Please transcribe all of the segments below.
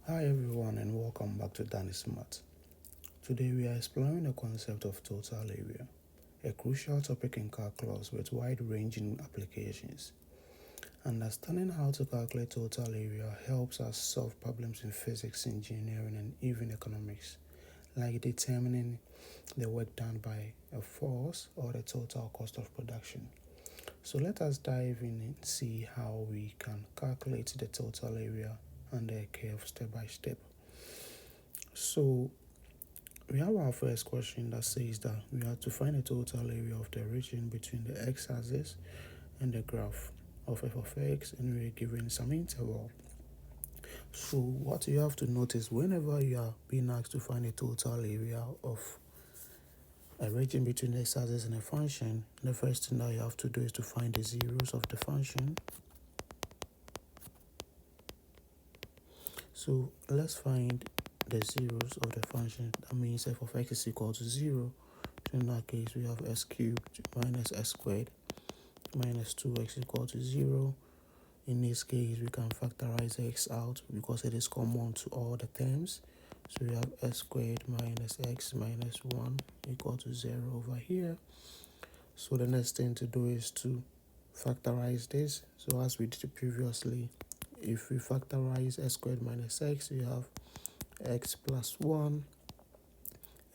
Hi everyone and welcome back to Danny Smart. Today we are exploring the concept of total area, a crucial topic in calculus with wide-ranging applications. Understanding how to calculate total area helps us solve problems in physics, engineering, and even economics, like determining the work done by a force or the total cost of production. So let us dive in and see how we can calculate the total area under a curve step by step. So we have our first question that says that we have to find the total area of the region between the x-axis and the graph of f of x, and we are given some interval. So what you have to notice whenever you are being asked to find the total area of a region between the x-axis and a function, the first thing that you have to do is to find the zeros of the function. So let's find the zeros of the function. That means f of x is equal to 0. So in that case, we have s cubed minus s squared minus 2x equal to 0. In this case, we can factorize x out because it is common to all the terms. So we have s squared minus x minus 1 equal to 0 over here. So the next thing to do is to factorize this. So as we did previously, if we factorize s squared minus x, we have x plus 1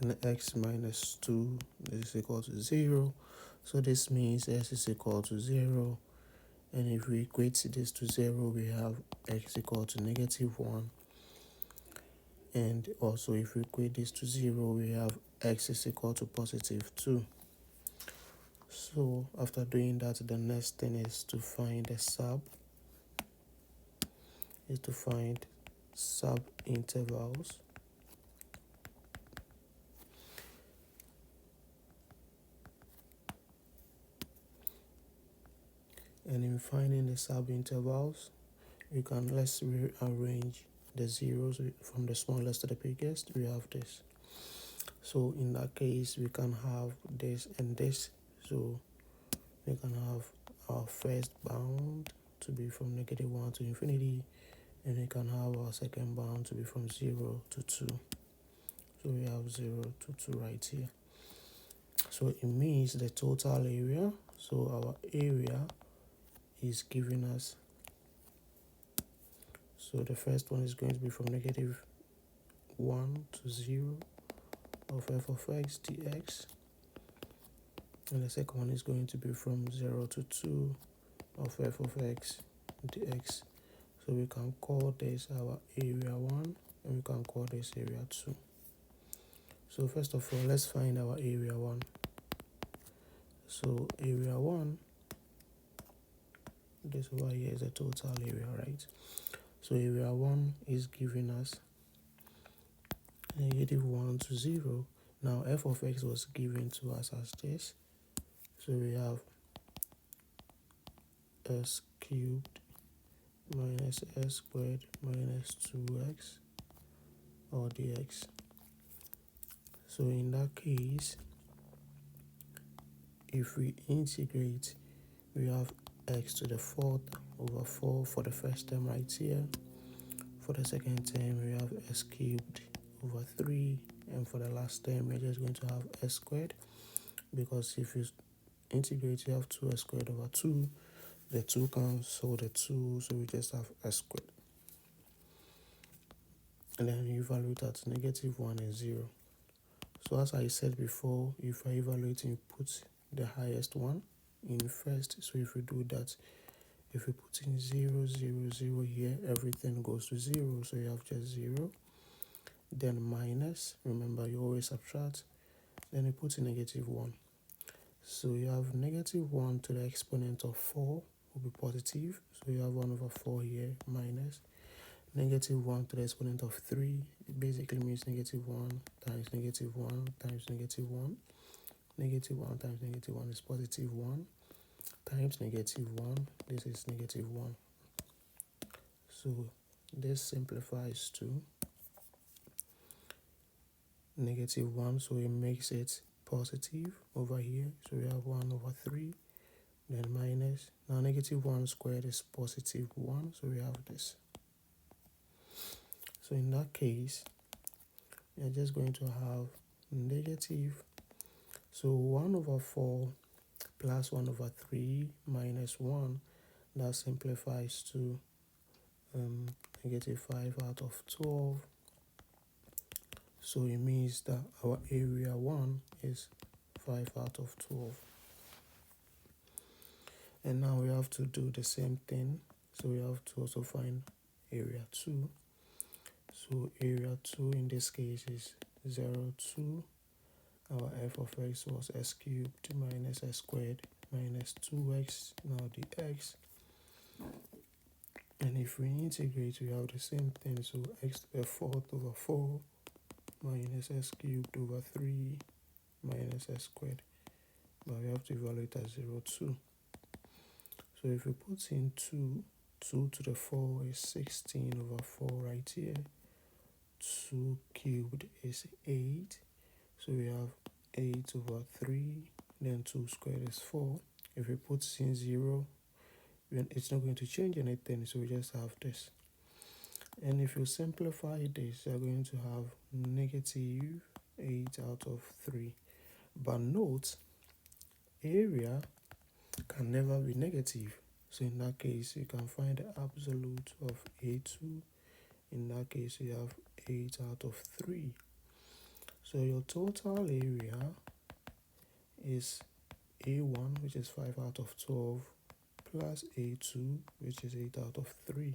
and x minus 2 is equal to 0. So this means s is equal to 0. And if we equate this to 0, we have x equal to negative 1. And also if we equate this to 0, we have x is equal to positive 2. So after doing that, the next thing is to find the sub intervals. And in finding the sub intervals, let's rearrange the zeros from the smallest to the biggest. We have this. So in that case, we can have this and this. So we can have our first bound to be from negative 1 to infinity, and we can have our second bound to be from 0 to 2. So we have 0 to 2 right here. So it means the total area. So our area is giving us, so the first one is going to be from negative 1 to 0 of f of x dx, and the second one is going to be from 0 to 2 of f of x dx. So we can call this our area 1 and we can call this area 2. So first of all, let's find our area 1. So area 1, this over here is the total area, right? So area 1 is giving us negative 1 to 0. Now f of x was given to us as this. So we have s cubed minus s squared minus 2x or dx. So in that case, if we integrate, we have x to the 4th over 4 for the first term right here. For the second term, we have s cubed over 3, and for the last term, we're just going to have s squared, because if you integrate, you have 2s squared over 2. The 2 cancel the 2, so we just have s squared. And then you evaluate at negative 1 and 0. So as I said before, if you're evaluating, put the highest one in first. So if we do that, if we put in 0, 0, 0 here, everything goes to 0. So you have just 0. Then minus, remember you always subtract. Then you put in negative 1. So you have negative 1 to the exponent of 4 will be positive. So you have 1 over 4 here minus. Negative 1 to the exponent of 3, it basically means negative 1 times negative 1 times negative 1. Negative 1 times negative 1 is positive 1 times negative 1. This is negative 1. So this simplifies to negative 1. So it makes it positive over here. So we have 1 over 3. Then minus. Now negative 1 squared is positive 1. So we have this. So in that case, we are just going to have negative, so 1 over 4 plus 1 over 3 minus 1, that simplifies to negative 5 out of 12. So it means that our area 1 is 5 out of 12. And now we have to do the same thing. So we have to also find area 2. So area 2 in this case is 0, 2. Our f of x was x cubed minus x squared minus 2x, now the x. And if we integrate, we have the same thing. So x to the 4th over 4 minus x cubed over 3 minus x squared. But we have to evaluate as 0, 2. So if we put in 2, 2 to the 4 is 16 over 4 right here. 2 cubed is 8. So we have 8 over 3. Then 2 squared is 4. If we put in 0, it's not going to change anything. So we just have this. And if you simplify this, you're going to have negative 8 out of 3. But note, area can never be negative. So in that case, you can find the absolute of A2. In that case, you have 8 out of 3. So your total area is A1, which is 5 out of 12, plus A2, which is 8 out of 3.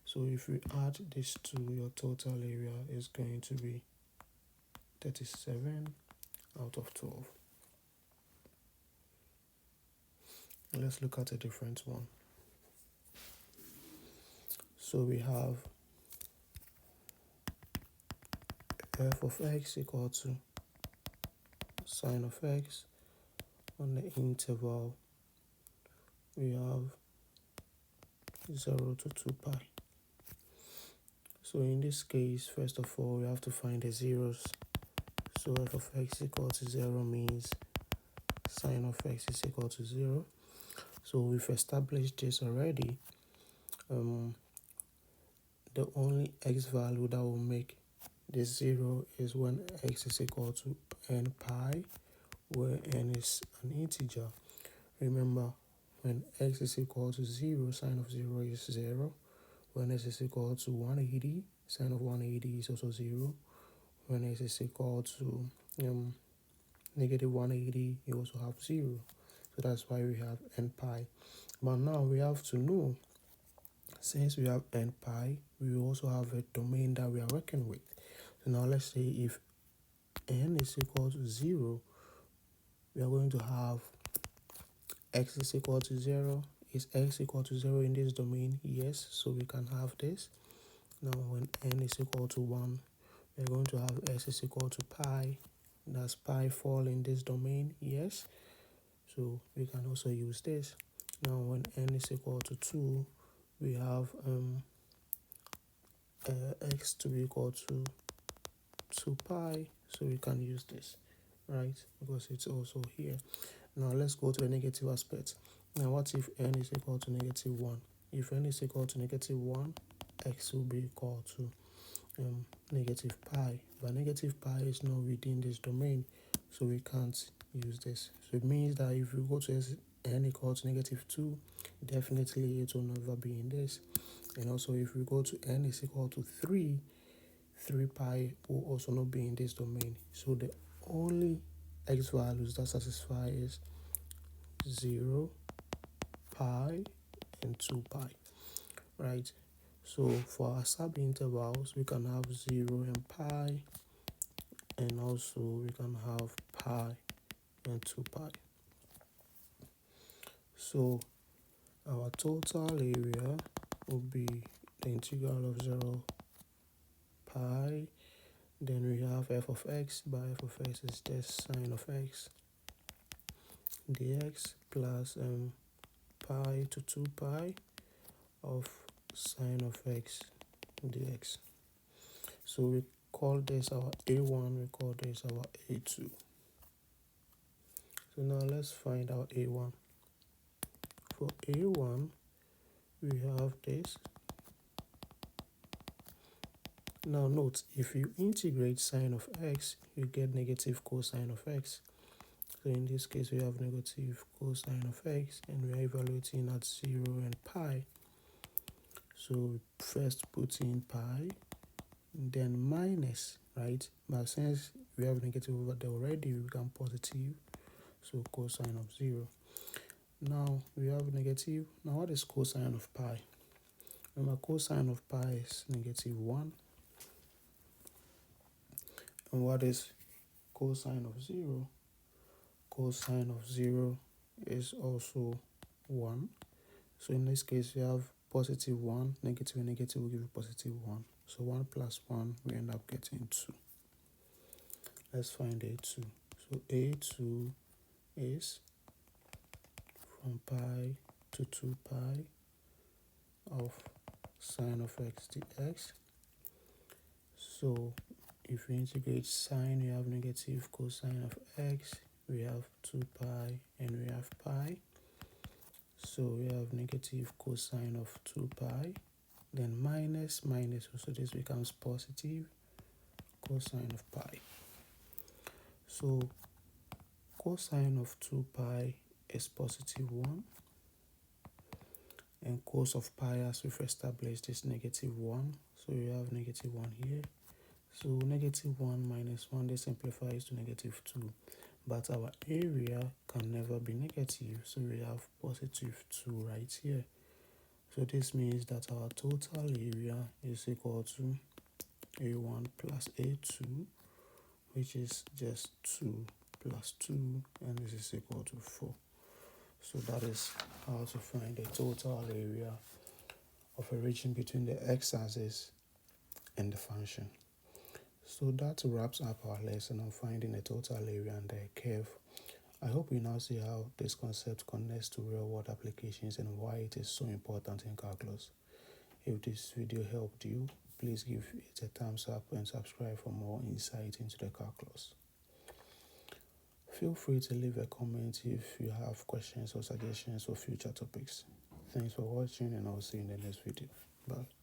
So if we add these two, your total area is going to be 37 out of 12. Let's look at a different one. So we have f of x equal to sine of x. On the interval, we have 0 to 2 pi. So in this case, first of all, we have to find the zeros. So f of x equal to 0 means sine of x is equal to 0. So we've established this already. The only x value that will make this 0 is when x is equal to n pi, where n is an integer. Remember, when x is equal to 0, sine of 0 is 0. When x is equal to 180, sine of 180 is also 0. When x is equal to negative 180, you also have 0. So that's why we have n pi. But now we have to know, since we have n pi, we also have a domain that we are working with. So now let's say if n is equal to 0, we are going to have x is equal to 0. Is x equal to 0 in this domain? Yes, so we can have this. Now when n is equal to 1, we're going to have s is equal to pi. Does pi fall in this domain? Yes, so we can also use this. Now when n is equal to 2, we have x to be equal to 2 pi, so we can use this, right, because it's also here. Now let's go to the negative aspect. Now what if n is equal to negative 1? If n is equal to negative 1, x will be equal to negative pi. But negative pi is not within this domain, so we can't use this. So it means that if we go to n equal to negative 2, definitely it will never be in this. And also if we go to n is equal to 3, 3 pi will also not be in this domain. So the only x values that satisfy is 0, pi, and 2 pi, right? So for our sub-intervals, we can have 0 and pi, and also we can have pi and 2 pi. So our total area will be the integral of 0 pi. Then we have f of x. By f of x is just sine of x dx plus pi to 2 pi of sine of x dx. So we call this our a1, we call this our a2. So now let's find our a1. For a1, we have this. Now note, if you integrate sine of x, you get negative cosine of x. So in this case, we have negative cosine of x, and we are evaluating at 0 and pi. So first put in pi, then minus, right? But since we have negative over there already, we become positive. So cosine of 0. Now we have negative. Now what is cosine of pi? Remember, cosine of pi is negative 1. And what is cosine of 0? Cosine of 0 is also 1. So in this case, we have positive 1, negative and negative will give you positive 1. So 1 plus 1, we end up getting 2. Let's find a2. So a2 is from pi to 2 pi of sine of x dx. So if we integrate sine, we have negative cosine of x, we have 2 pi, and we have pi. So we have negative cosine of 2 pi, then minus, so this becomes positive cosine of pi. So cosine of 2 pi is positive 1, and cos of pi, as we've established, is negative 1. So we have negative 1 here. So negative 1 minus 1, this simplifies to negative 2. But our area can never be negative, so we have positive 2 right here. So this means that our total area is equal to a1 plus a2, which is just 2 plus 2, and this is equal to 4. So that is how to find the total area of a region between the x-axis and the function. So that wraps up our lesson on finding the total area under a curve. I hope you now see how this concept connects to real-world applications and why it is so important in calculus. If this video helped you, please give it a thumbs up and subscribe for more insight into the calculus. Feel free to leave a comment if you have questions or suggestions for future topics. Thanks for watching, and I'll see you in the next video. Bye.